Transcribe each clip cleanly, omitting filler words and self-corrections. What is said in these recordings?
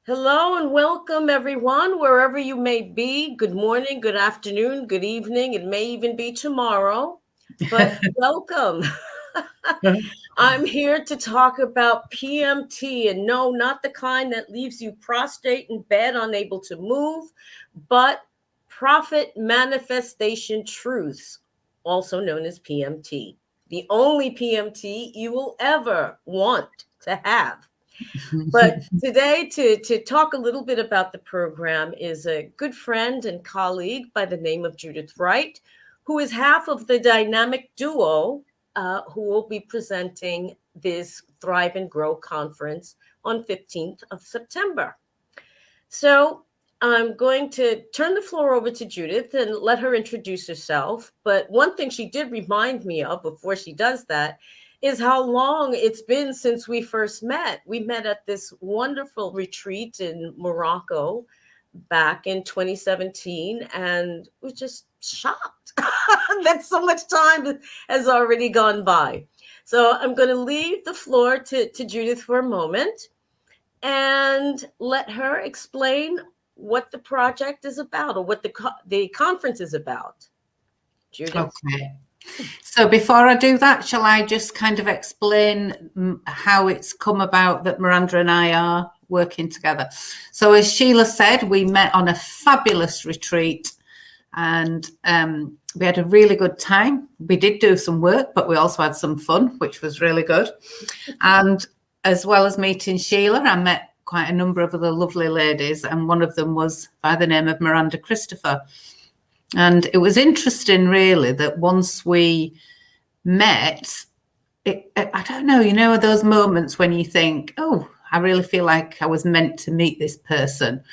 Hello and welcome, everyone, wherever you may be. Good morning, good afternoon, good evening. It may even be tomorrow, but welcome. I'm here to talk about PMT, and no, not the kind that leaves you prostrate in bed, unable to move, but profit manifestation truths, also known as PMT. The only PMT you will ever want to have. But today, to talk a little bit about the program, is a good friend and colleague by the name of Judith Wright, who is half of the dynamic duo who will be presenting this Thrive and Grow conference on 15th of September. So I'm going to turn the floor over to Judith and let her introduce herself. But one thing she did remind me of before she does that is how long it's been since we first met. We met at this wonderful retreat in Morocco back in 2017, and we're just shocked that so much time has already gone by. So I'm going to leave the floor to Judith for a moment and let her explain what the project is about, or what the conference is about. Judith? Okay. So before I do that, shall I just kind of explain how it's come about that Miranda and I are working together? So as Sheila said, we met on a fabulous retreat, and we had a really good time. We did do some work, but we also had some fun, which was really good. And as well as meeting Sheila, I met quite a number of other lovely ladies, and one of them was by the name of Miranda Christopher. And it was interesting, really, that once we met, I don't know, those moments when you think, oh, I really feel like I was meant to meet this person.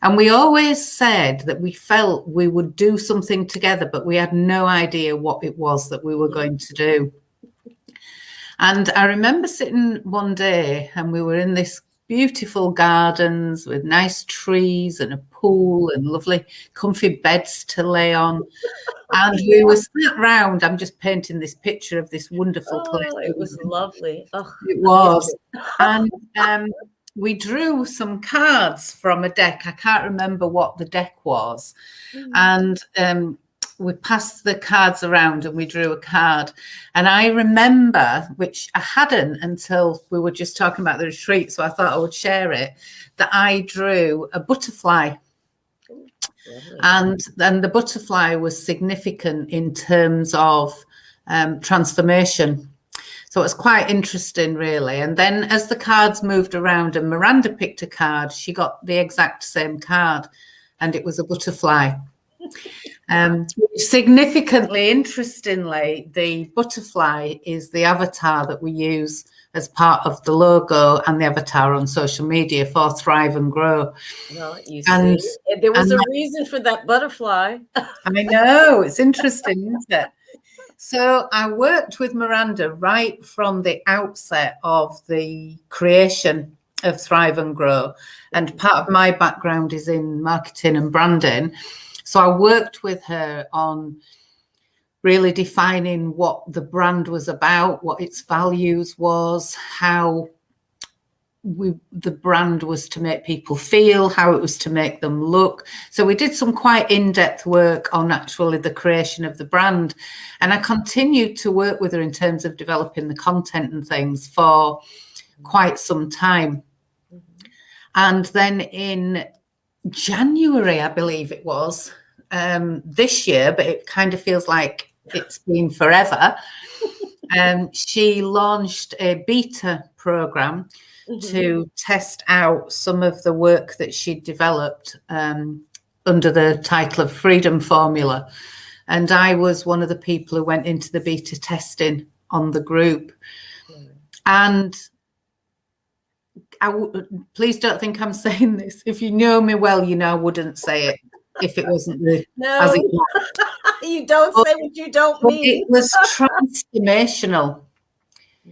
And we always said that we felt we would do something together, but we had no idea what it was that we were going to do. And I remember sitting one day, and we were in this beautiful gardens with nice trees and a pool and lovely comfy beds to lay on. And we were sat round. I'm just painting this picture of this wonderful place. It was lovely. It was. And we drew some cards from a deck. I can't remember what the deck was. And we passed the cards around and we drew a card. And I remember, which I hadn't until we were just talking about the retreat, so I thought I would share it, that I drew a butterfly. And then the butterfly was significant in terms of transformation. So it was quite interesting, really. And then as the cards moved around and Miranda picked a card, she got the exact same card, and it was a butterfly. Significantly, interestingly, the butterfly is the avatar that we use as part of the logo and the avatar on social media for Thrive and Grow. Well, you see, there was a reason for that butterfly. I know, it's interesting, isn't it? So I worked with Miranda right from the outset of the creation of Thrive and Grow. And part of my background is in marketing and branding. So I worked with her on really defining what the brand was about, what its values was, how the brand was to make people feel, how it was to make them look. So we did some quite in-depth work on actually the creation of the brand. And I continued to work with her in terms of developing the content and things for quite some time. And then in January, I believe it was, this year, but it kind of feels like it's been forever. She launched a beta program to test out some of the work that she'd developed under the title of Freedom Formula. And I was one of the people who went into the beta testing on the group. And please don't think I'm saying this. If you know me well, you know I wouldn't say it if it wasn't as it was. You don't say what you don't mean. It was transformational.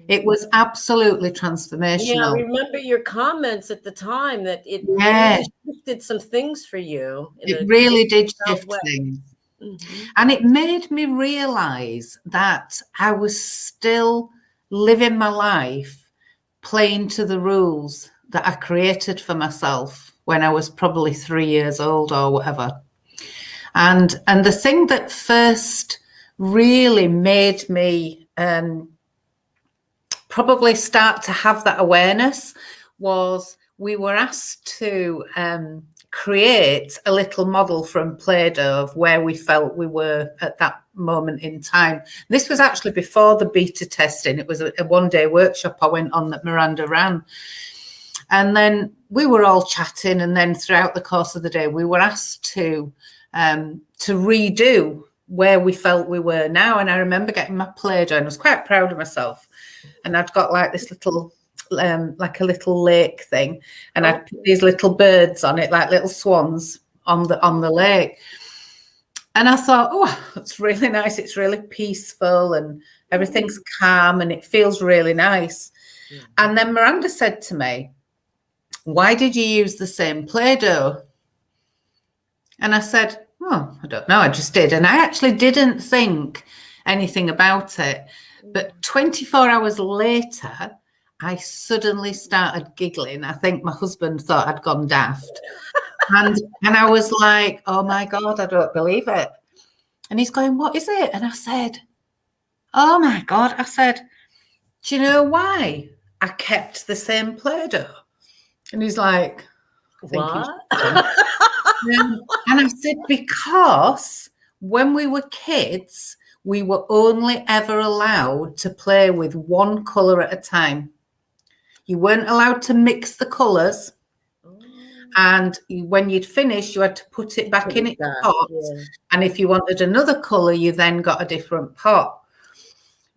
It was absolutely transformational. Yeah, I remember your comments at the time that it really shifted some things for you. It really did shift things. And it made me realize that I was still living my life playing to the rules that I created for myself when I was probably 3 years old or whatever. And the thing that first really made me probably start to have that awareness was we were asked to create a little model from Play-Doh of where we felt we were at that moment in time. This was actually before the beta testing. It was a one-day workshop I went on that Miranda ran. And then we were all chatting, and then throughout the course of the day, we were asked to redo where we felt we were now. And I remember getting my Play-Doh, and I was quite proud of myself. And I'd got like this little, like a little lake thing, and I'd put these little birds on it, like little swans on the lake. And I thought, oh, it's really nice. It's really peaceful, and everything's calm, and it feels really nice. And then Miranda said to me, "Why did you use the same Play-Doh?" And I said, "Oh, I don't know. I just did." And I actually didn't think anything about it. But 24 hours later, I suddenly started giggling. I think my husband thought I'd gone daft. And I was like, "Oh my God, I don't believe it." And he's going, "What is it?" And I said, "Oh my God." I said, "Do you know why I kept the same Play-Doh?" And he's like, What? And I said, "Because when we were kids, we were only ever allowed to play with one colour at a time. You weren't allowed to mix the colours. And when you'd finished, you had to put it back in its pot. Yeah. And if you wanted another colour, you then got a different pot."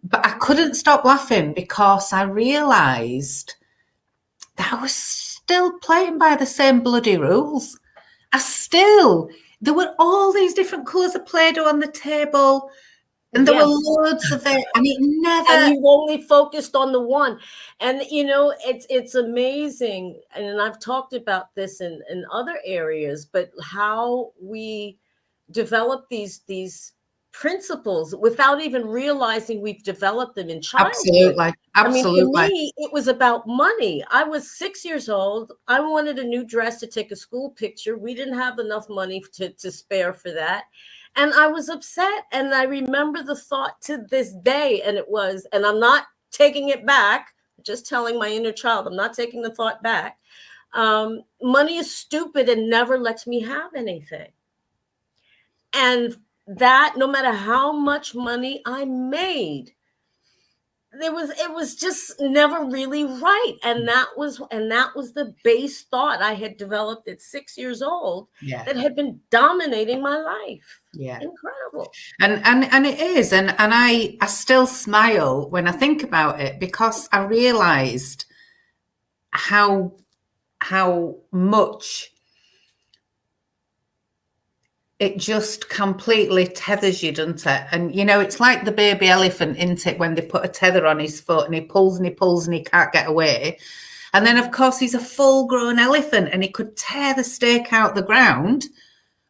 But I couldn't stop laughing because I realised that I was still playing by the same bloody rules. There were all these different colours of Play-Doh on the table, and there were loads of it, and it never. And you only focused on the one. And it's amazing. And I've talked about this in other areas, but how we develop these principles without even realizing we've developed them in childhood. Absolutely. I mean, for me, it was about money. I was 6 years old. I wanted a new dress to take a school picture. We didn't have enough money to spare for that. And I was upset. And I remember the thought to this day. And it was, and I'm not taking it back, just telling my inner child, I'm not taking the thought back. Money is stupid and never lets me have anything. And that no matter how much money I made, it was just never really right. And that was the base thought I had developed at 6 years old that had been dominating my life. Yeah. Incredible. And it is. And I still smile when I think about it, because I realized how much it just completely tethers you, doesn't it? And, it's like the baby elephant, isn't it, when they put a tether on his foot and he pulls and he pulls and he can't get away. And then, of course, he's a full-grown elephant and he could tear the stake out the ground,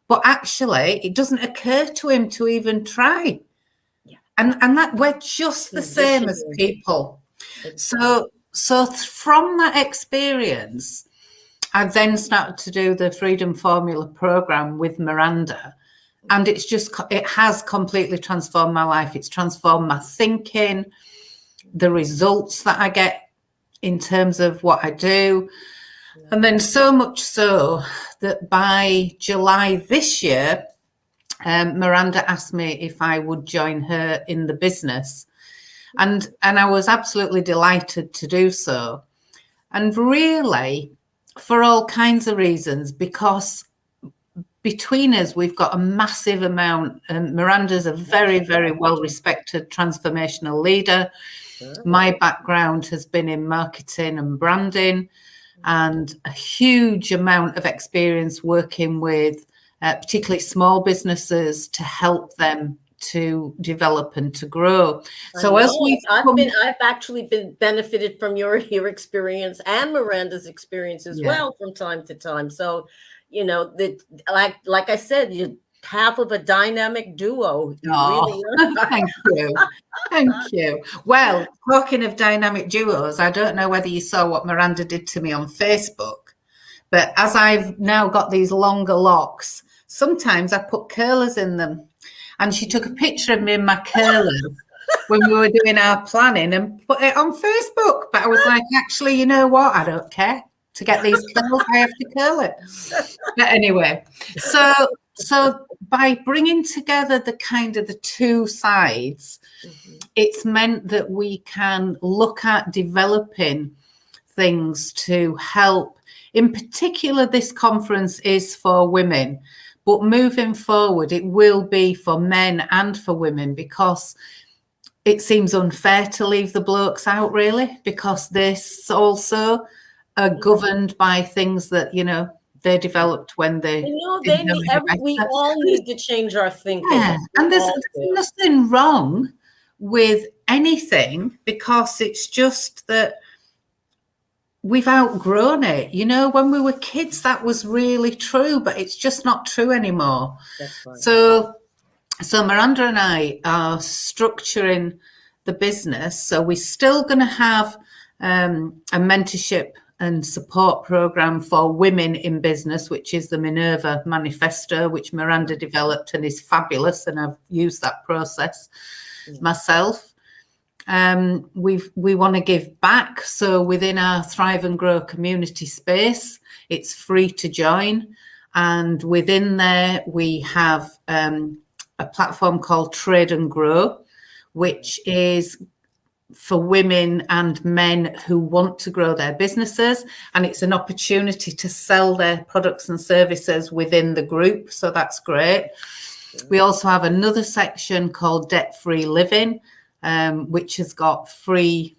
but actually it doesn't occur to him to even try. Yeah. And that we're just the same as people. So from that experience, I then started to do the Freedom Formula program with Miranda, and it has completely transformed my life. It's transformed my thinking, the results that I get in terms of what I do. And then so much so that by July this year, Miranda asked me if I would join her in the business. And I was absolutely delighted to do so. And really, for all kinds of reasons, because between us, we've got a massive amount. Miranda's a very, very well-respected transformational leader. My background has been in marketing and branding, and a huge amount of experience working with particularly small businesses to help them to develop and to grow. So I've actually been benefited from your experience and Miranda's experience as well from time to time. So, like I said, you half of a dynamic duo. You really are. Thank you. Thank you. Well, talking of dynamic duos, I don't know whether you saw what Miranda did to me on Facebook, but as I've now got these longer locks, sometimes I put curlers in them. And she took a picture of me in my curlers when we were doing our planning and put it on Facebook. But I was like, actually, you know what? I don't care. To get these curls, I have to curl it. But anyway, so by bringing together the kind of the two sides, it's meant that we can look at developing things to help. In particular, this conference is for women, but moving forward, it will be for men and for women, because it seems unfair to leave the blokes out, really, because this also are governed by things that, you know, they developed when they we all need to change our thinking. Yeah, and there's nothing wrong with anything, because it's just that we've outgrown it. You know, when we were kids, that was really true, but it's just not true anymore. That's right. So Miranda and I are structuring the business. So we're still going to have a mentorship and support program for women in business, which is the Minerva Manifesto, which Miranda developed and is fabulous, and I've used that process myself. We want to give back, so within our Thrive and Grow community space, it's free to join, and within there we have a platform called Trade and Grow, which is for women and men who want to grow their businesses, and it's an opportunity to sell their products and services within the group, so that's great. We also have another section called Debt Free Living, which has got free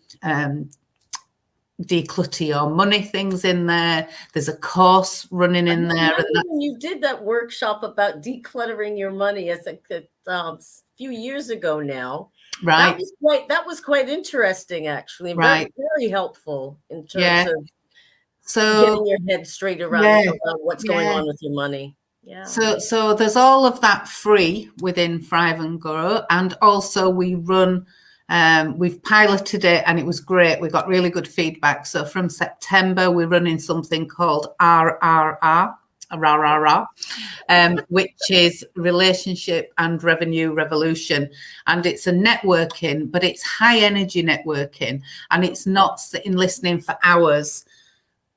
declutter your money things in there. There's a course running in there. When you did that workshop about decluttering your money as a few years ago now, right? That was quite interesting, actually. Right. Very, very helpful in terms of getting your head straight around what's going on with your money. Yeah. So there's all of that free within Thrive and Grow, and also we run. We've piloted it and it was great. We got really good feedback. So from September, we're running something called RRR, which is Relationship and Revenue Revolution. And it's a networking, but it's high energy networking. And it's not sitting listening for hours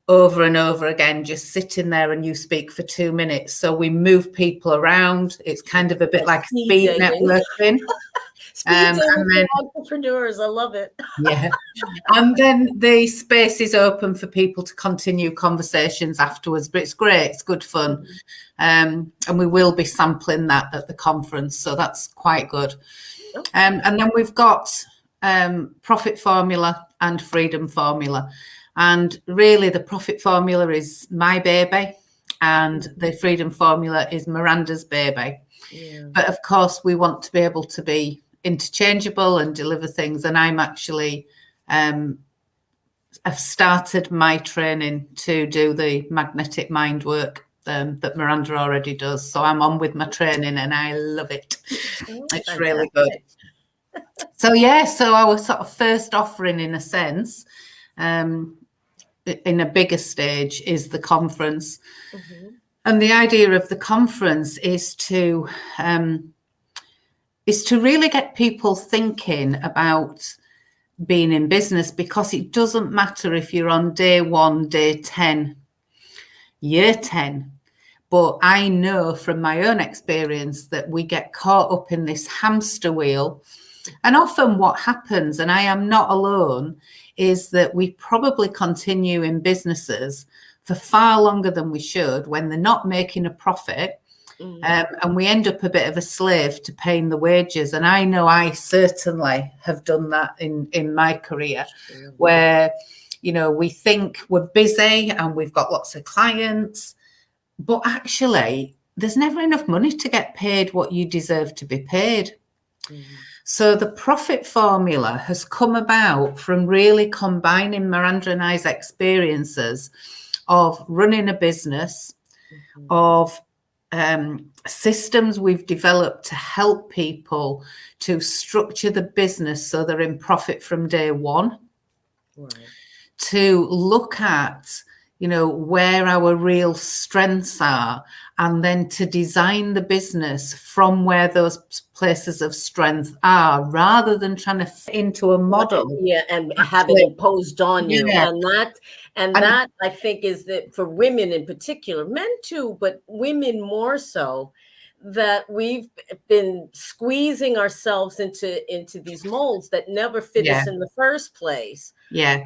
over and over again, just sitting there and you speak for 2 minutes. So we move people around. It's kind of a bit like speed networking. Speed dating for entrepreneurs. I love it. Yeah. And then the space is open for people to continue conversations afterwards, but it's great. It's good fun. And we will be sampling that at the conference. So that's quite good. Okay. And then we've got Profit Formula and Freedom Formula. And really the Profit Formula is my baby and the Freedom Formula is Miranda's baby. Yeah. But of course, we want to be able to be interchangeable and deliver things. And I'm actually I've started my training to do the magnetic mind work that Miranda already does. So I'm on with my training and I love it. It's really good. So our sort of first offering, in a sense, in a bigger stage, is the conference. Mm-hmm. And the idea of the conference is to really get people thinking about being in business, because it doesn't matter if you're on day 1, day 10, year 10. But I know from my own experience that we get caught up in this hamster wheel. And often what happens, and I am not alone, is that we probably continue in businesses for far longer than we should when they're not making a profit. And we end up a bit of a slave to paying the wages. And I know I certainly have done that in my career, where, you know, we think we're busy and we've got lots of clients, but actually there's never enough money to get paid what you deserve to be paid. So the Profit Formula has come about from really combining Miranda and I's experiences of running a business, of systems we've developed to help people to structure the business so they're in profit from day one. Right. To look at, where our real strengths are, and then to design the business from where those places of strength are, rather than trying to fit into a model. Yeah, and have it imposed on you. Yeah. And that I think is that for women in particular, men too, but women more so, that we've been squeezing ourselves into these molds that never fit us in the first place. Yeah.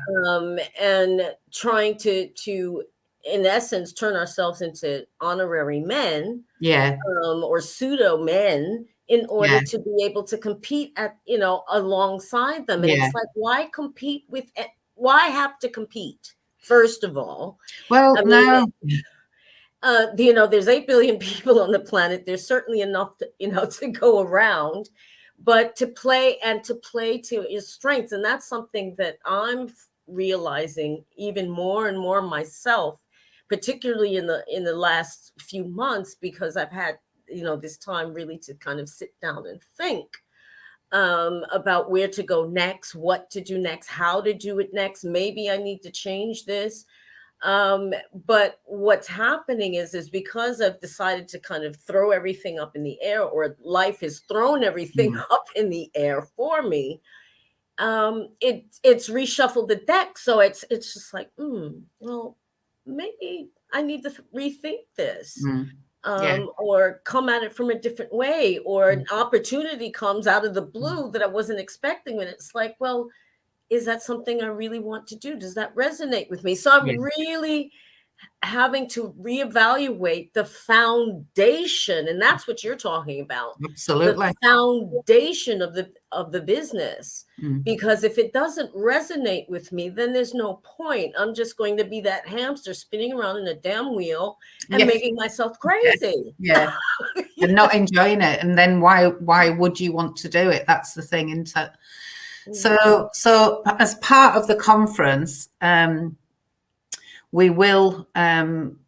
And trying to in essence turn ourselves into honorary men, or pseudo men, in order to be able to compete at alongside them. And it's like, why have to compete, first of all? Well, no. There's 8 billion people on the planet. There's certainly enough to go around, but to play to your strengths. And that's something that I'm realizing even more and more myself, particularly in the last few months, because I've had this time really to kind of sit down and think about where to go next, what to do next, how to do it next. Maybe I need to change this. But what's happening is because I've decided to kind of throw everything up in the air, or life has thrown everything up in the air for me, it's reshuffled the deck. So it's just like, well, maybe I need to rethink this. Or come at it from a different way, or an opportunity comes out of the blue that I wasn't expecting. And it's like, well, is that something I really want to do? Does that resonate with me? So I'm really having to reevaluate the foundation, and that's what you're talking about. Absolutely. The foundation of the business. Because if it doesn't resonate with me, then there's no point. I'm just going to be that hamster spinning around in a damn wheel and making myself crazy. And not enjoying it. And then why would you want to do it? That's the thing, isn't it? So as part of the conference, we will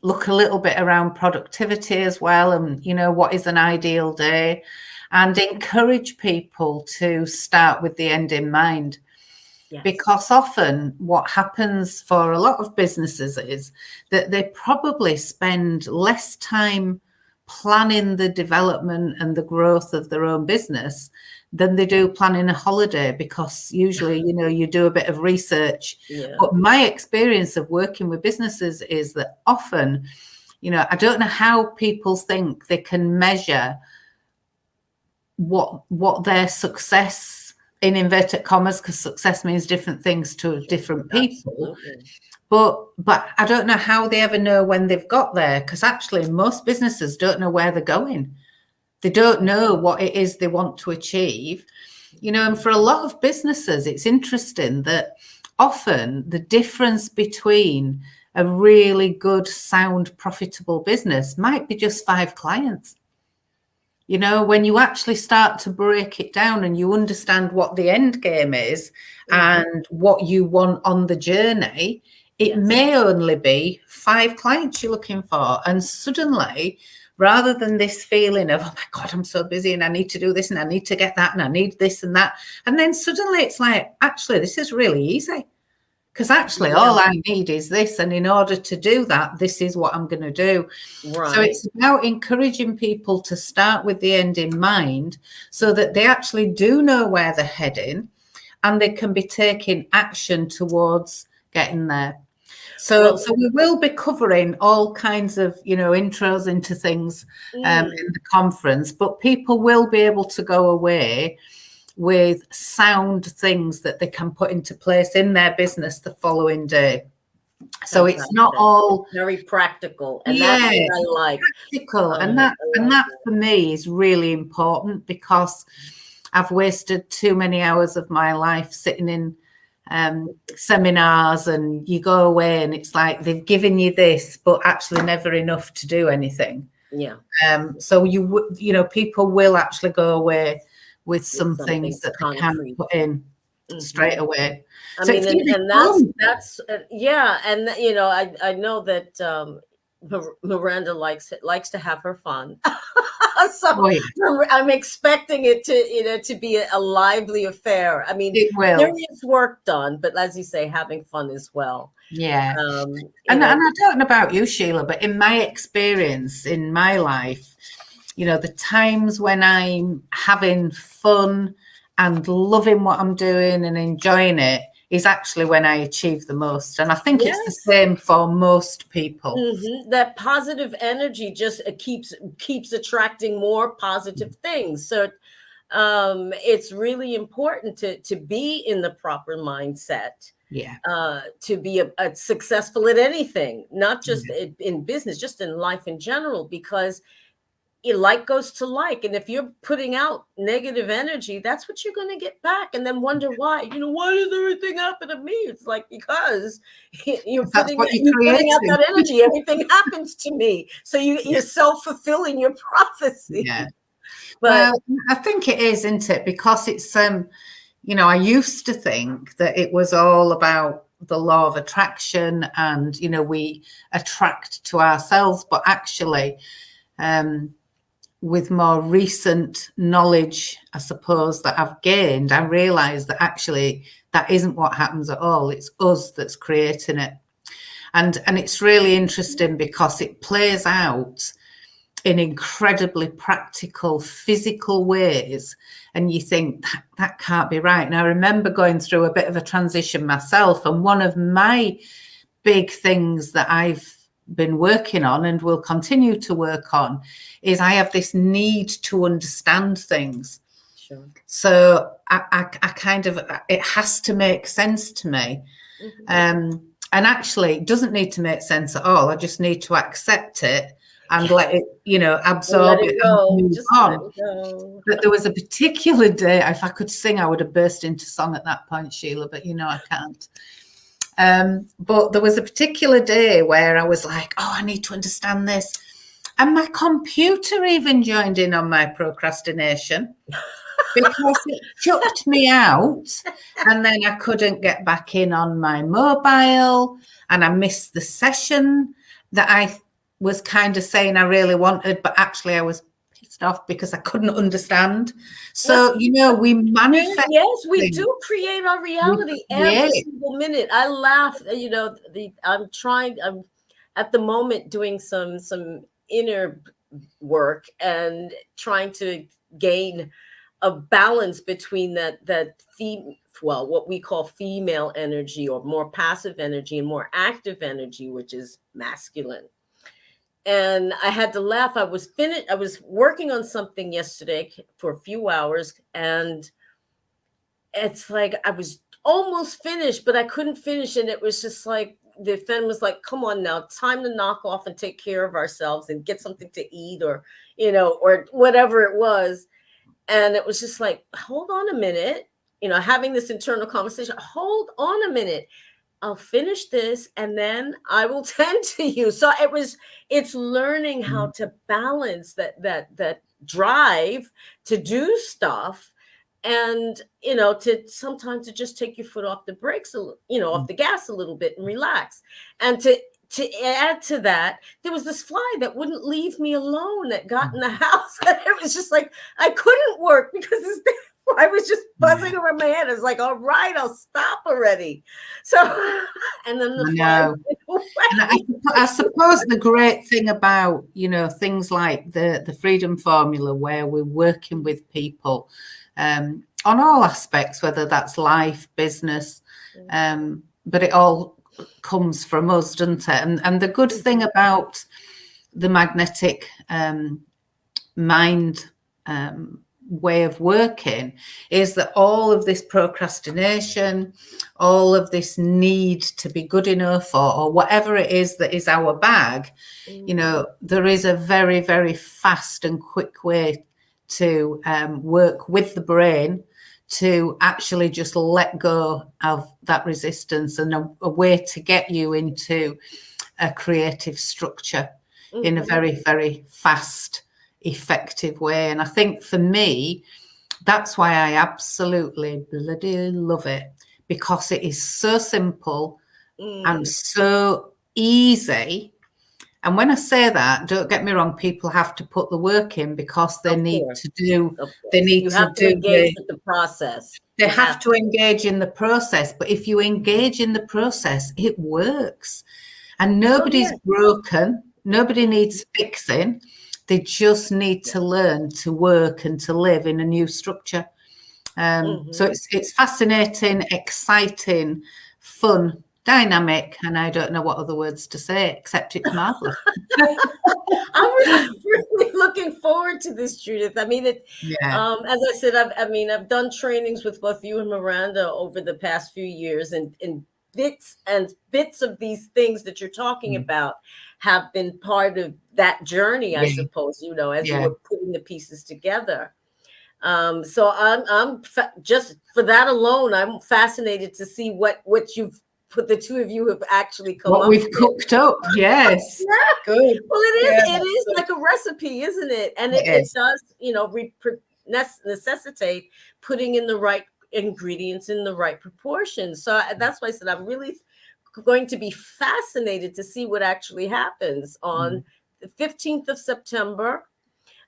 look a little bit around productivity as well, and what is an ideal day, and encourage people to start with the end in mind. Because often what happens for a lot of businesses is that they probably spend less time planning the development and the growth of their own business than they do planning a holiday, because usually, you do a bit of research. But my experience of working with businesses is that often, I don't know how people think they can measure what their success, in inverted commas, because success means different things to different people. But I don't know how they ever know when they've got there, because actually most businesses don't know where they're going. They don't know what it is they want to achieve. And for a lot of businesses, it's interesting that often the difference between a really good, sound, profitable business might be just 5 clients. When you actually start to break it down and you understand what the end game is and what you want on the journey, it may only be 5 clients you're looking for. And suddenly, rather than this feeling of, oh my God, I'm so busy and I need to do this and I need to get that and I need this and that. And then suddenly it's like, actually, this is really easy. Because actually all I need is this. And in order to do that, this is what I'm going to do. So it's about encouraging people to start with the end in mind, so that they actually do know where they're heading and they can be taking action towards getting there. So we will be covering all kinds of, intros into things in the conference, but people will be able to go away with sound things that they can put into place in their business the following day. So it's not all very practical, and that's what I like. Practical, and that for me is really important, because I've wasted too many hours of my life sitting in seminars, and you go away and it's like they've given you this, but actually never enough to do anything. So people will actually go away with some things that they can put in straight away. I mean, and that's I know that Miranda likes to have her fun. So Oh, yeah, I'm expecting it to be a lively affair. I mean, it there will. is work done, but as you say, having fun as well. Yeah. Um, you And know, I don't know about you, Sheila, but in my experience, in my life, the times when I'm having fun and loving what I'm doing and enjoying it is actually when I achieve the most. And I think it's the yes. same for most people. That positive energy just keeps attracting more positive things. So it's really important to be in the proper mindset, Yeah. to be a successful at anything, not just Yeah. in business, just in life in general, because like goes to like. And if you're putting out negative energy, that's what you're going to get back, and then wonder why, why does everything happen to me? It's like, because you're That's putting what you're you putting out creating. that energy, everything happens to me. So Yeah. you're self-fulfilling your Yeah. prophecy. But Well, I think it is, isn't it? Because it's I used to think that it was all about the law of attraction and we attract to ourselves, but actually with more recent knowledge, I suppose, that I've gained, I realize that actually that isn't what happens at all. It's us that's creating it. And it's really interesting because it plays out in incredibly practical, physical ways. And you think that can't be right. And I remember going through a bit of a transition myself. And one of my big things that I've been working on and will continue to work on is I have this need to understand things. sure. So I kind of, it has to make sense to me. And actually, it doesn't need to make sense at all. I just need to accept it and Yeah, let it, and let absorb it it and go. move Just let on. it go. But there was a particular day, if I could sing, I would have burst into song at that point, Sheila, but I can't. But there was a particular day where I was like, oh, I need to understand this. And my computer even joined in on my procrastination because it chucked me out. And then I couldn't get back in on my mobile. And I missed the session that I was kind of saying I really wanted, but actually I was pissed off because I couldn't understand. So, we manifest Yes, we things. do create our We reality every create. single minute. I laugh, I'm at the moment doing some inner work and trying to gain a balance between what we call female energy, or more passive energy, and more active energy, which is masculine. And I had to laugh. I was working on something yesterday for a few hours, and it's like I was almost finished, but I couldn't finish. And it was just like the friend was like, come on now, time to knock off and take care of ourselves and get something to eat, or whatever it was. And it was just like, hold on a minute, having this internal conversation. Hold on a minute. I'll finish this and then I will tend to you. So it's learning how to balance that drive to do stuff, and to sometimes to just take your foot off the brakes, off the gas a little bit, and relax. And to add to that, there was this fly that wouldn't leave me alone, that got in the house, and it was just like I couldn't work because I was just buzzing around my head. I was like, all right, I'll stop already. So, and then the fly know. went away. And I suppose the great thing about, things like the Freedom Formula, where we're working with people on all aspects, whether that's life, business, but it all comes from us, doesn't it? And the good thing about the magnetic mind way of working is that all of this procrastination, all of this need to be good enough, or whatever it is that is our bag, there is a very, very fast and quick way to work with the brain to actually just let go of that resistance, and a way to get you into a creative structure in a very, very fast, effective way. And I think for me, that's why I absolutely bloody love it, because it is so simple and so easy. And when I say that, don't get me wrong, people have to put the work in because they need to do, they need you to have to do engage with the process. They have to engage in the process. But if you engage in the process, it works. And nobody's broken. Nobody needs fixing. They just need to learn to work and to live in a new structure. So it's fascinating, exciting, fun, dynamic, and I don't know what other words to say except it's marvelous. I'm really looking forward to this, Judith. I mean, as I said, I've done trainings with both you and Miranda over the past few years, and bits of these things that you're talking about have been part of that journey, I suppose, as you were putting the pieces together. So I'm just for that alone, I'm fascinated to see what you've put, the two of you have actually come up with. What we've cooked up, yes. Good. Well, it is like a recipe, isn't it? And it does, necessitate putting in the right ingredients in the right proportions. So that's why I said I'm really going to be fascinated to see what actually happens on the 15th of September.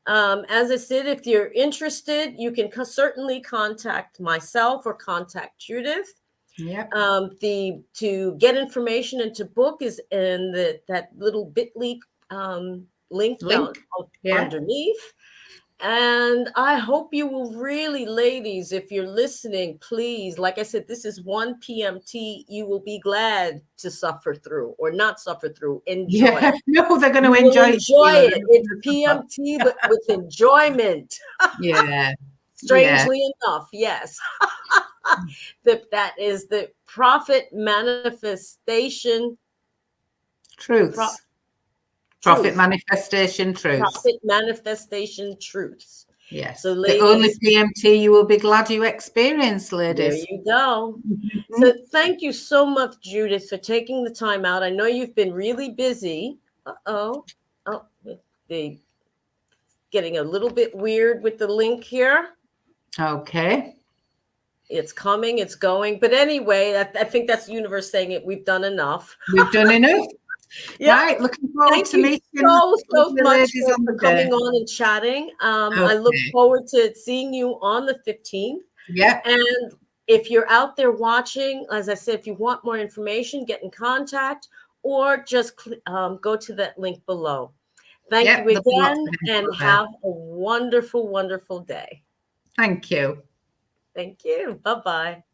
As I said, if you're interested, you can certainly contact myself or contact Judith. To get information and to book is in that little bit.ly link down underneath. And I hope you will really, ladies, if you're listening, please, like I said, this is one PMT you will be glad to suffer through or not suffer through. Enjoy. No, they're going to enjoy it. It's PMT with enjoyment. Strangely enough, yes. That is the profit manifestation truths. Profit manifestation truths. Profit manifestation truths. Yes. So, ladies, the only PMT you will be glad you experienced, ladies. There you go. So thank you so much, Judith, for taking the time out. I know you've been really busy. They getting a little bit weird with the link here. Okay. It's coming, it's going. But anyway, I think that's the universe saying it. We've done enough. We've done enough. Right. Looking forward to meeting so much for coming on and chatting. I look forward to seeing you on the 15th. Yeah. And if you're out there watching, as I said, if you want more information, get in contact or just go to that link below. Thank you again and have a wonderful, wonderful day. Thank you. Thank you. Bye-bye.